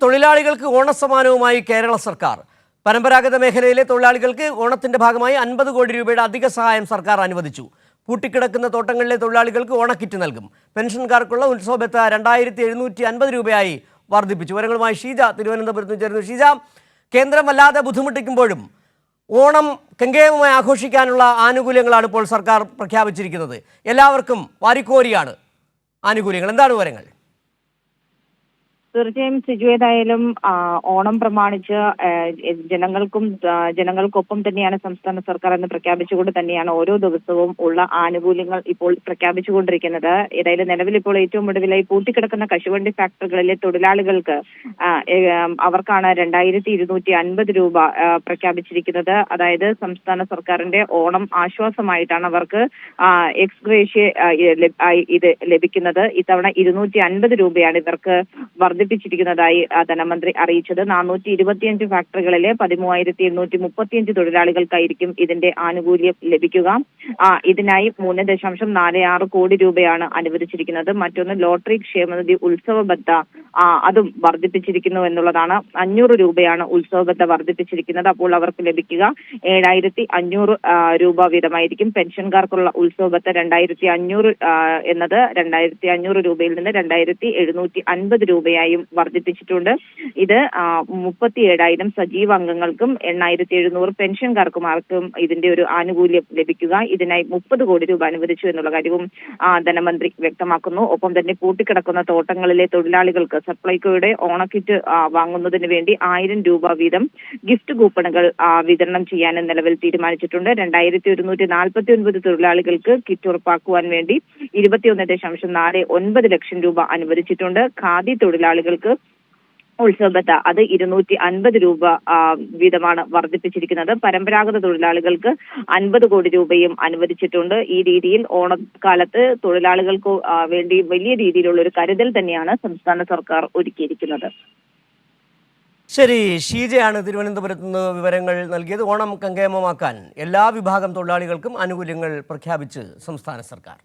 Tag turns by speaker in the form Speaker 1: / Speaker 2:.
Speaker 1: തൊഴിലാളികൾക്ക് ഓണസമ്മാനവുമായി കേരള സർക്കാർ. പരമ്പരാഗത മേഖലയിലെ തൊഴിലാളികൾക്ക് ഓണത്തിന്റെ ഭാഗമായി 50 കോടി രൂപയുടെ അധിക സഹായം സർക്കാർ അനുവദിച്ചു. പൂട്ടിക്കിടക്കുന്ന തോട്ടങ്ങളിലെ തൊഴിലാളികൾക്ക് ഓണക്കിറ്റ് നൽകും. പെൻഷൻകാർക്കുള്ള ഉത്സവബത്ത 2750 രൂപയായി വർദ്ധിപ്പിച്ചു. വിവരങ്ങളുമായി ഷീജ തിരുവനന്തപുരത്ത് ചേർന്നു. ഷീജ, കേന്ദ്രം വല്ലാതെ ബുദ്ധിമുട്ടിക്കുമ്പോഴും ഓണം കെങ്കേമമായി ആഘോഷിക്കാനുള്ള ആനുകൂല്യങ്ങളാണ് ഇപ്പോൾ സർക്കാർ പ്രഖ്യാപിച്ചിരിക്കുന്നത്. എല്ലാവർക്കും വാരിക്കോരിയാണ് ആനുകൂല്യങ്ങൾ. എന്താണ് വിവരങ്ങൾ?
Speaker 2: തീർച്ചയായും സിജു, ഏതായാലും ഓണം പ്രമാണിച്ച് ജനങ്ങൾക്കൊപ്പം തന്നെയാണ് സംസ്ഥാന സർക്കാർ എന്ന് പ്രഖ്യാപിച്ചുകൊണ്ട് തന്നെയാണ് ഓരോ ദിവസവും ഉള്ള ആനുകൂല്യങ്ങൾ ഇപ്പോൾ പ്രഖ്യാപിച്ചുകൊണ്ടിരിക്കുന്നത്. ഏതായാലും നിലവിൽ ഇപ്പോൾ ഏറ്റവും ഒടുവിലായി പൂട്ടിക്കിടക്കുന്ന കശുവണ്ടി ഫാക്ടറികളിലെ തൊഴിലാളികൾക്ക് അവർക്കാണ് 2250 രൂപ പ്രഖ്യാപിച്ചിരിക്കുന്നത്. അതായത് സംസ്ഥാന സർക്കാരിന്റെ ഓണം ആശ്വാസമായിട്ടാണ് അവർക്ക് എക്സ്ഗ്രേഷ്യ ഇത് ലഭിക്കുന്നത്. ഇത്തവണ 250 രൂപയാണ് ഇവർക്ക് വർദ്ധിപ്പിച്ചിരിക്കുന്നതായി ധനമന്ത്രി അറിയിച്ചത്. 425 ഫാക്ടറികളിലെ 13,835 തൊഴിലാളികൾക്കായിരിക്കും ഇതിന്റെ ആനുകൂല്യം ലഭിക്കുക. ഇതിനായി 3.46 കോടി രൂപയാണ് അനുവദിച്ചിരിക്കുന്നത്. മറ്റൊന്ന് ലോട്ടറി ക്ഷേമനിധി ഉത്സവ ബത്ത, അതും വർദ്ധിപ്പിച്ചിരിക്കുന്നു എന്നുള്ളതാണ്. 500 രൂപയാണ് ഉത്സവ ബത്ത വർദ്ധിപ്പിച്ചിരിക്കുന്നത്. അപ്പോൾ അവർക്ക് ലഭിക്കുക 7,500 രൂപ വീതമായിരിക്കും. പെൻഷൻകാർക്കുള്ള ഉത്സവ ബത്ത 2,500 എന്നത് 2,500 രൂപയിൽ നിന്ന് 2,750 രൂപയായും വർദ്ധിപ്പിച്ചിട്ടുണ്ട്. ഇത് 37,000 സജീവ അംഗങ്ങൾക്കും 8,700 പെൻഷൻകാർക്കും ഇതിന്റെ ഒരു ആനുകൂല്യം ലഭിക്കുക. ഇതിനായി 30 കോടി രൂപ അനുവദിച്ചു എന്നുള്ള കാര്യവും ധനമന്ത്രി വ്യക്തമാക്കുന്നു. ഒപ്പം തന്നെ പൂട്ടിക്കിടക്കുന്ന തോട്ടങ്ങളിലെ തൊഴിലാളികൾക്ക് സപ്ലൈകോയുടെ ഓണക്കിറ്റ് വാങ്ങുന്നതിന് വേണ്ടി 1000 രൂപ വീതം ഗിഫ്റ്റ് കൂപ്പണുകൾ വിതരണം ചെയ്യാനും നിലവിൽ തീരുമാനിച്ചിട്ടുണ്ട്. 2,149 തൊഴിലാളികൾക്ക് കിറ്റ് ഉറപ്പാക്കുവാൻ വേണ്ടി 21.49 ലക്ഷം രൂപ അനുവദിച്ചിട്ടുണ്ട്. ഖാദി തൊഴിലാളികൾക്ക് ഉത്സവബത്ത അത് 250 രൂപ വീതമാണ് വർദ്ധിപ്പിച്ചിരിക്കുന്നത്. പരമ്പരാഗത തൊഴിലാളികൾക്ക് 50 കോടി രൂപയും അനുവദിച്ചിട്ടുണ്ട്. ഈ രീതിയിൽ ഓണക്കാലത്ത് തൊഴിലാളികൾക്ക് വേണ്ടി വലിയ രീതിയിലുള്ള ഒരു കരുതൽ തന്നെയാണ് സംസ്ഥാന സർക്കാർ ഒരുക്കിയിരിക്കുന്നത്.
Speaker 1: ശരി, ഷീജയാണ് തിരുവനന്തപുരത്ത് നിന്ന് വിവരങ്ങൾ നൽകിയത്. ഓണം കങ്കേമമാക്കാൻ എല്ലാ വിഭാഗം തൊഴിലാളികൾക്കും ആനുകൂല്യങ്ങൾ പ്രഖ്യാപിച്ച് സംസ്ഥാന സർക്കാർ.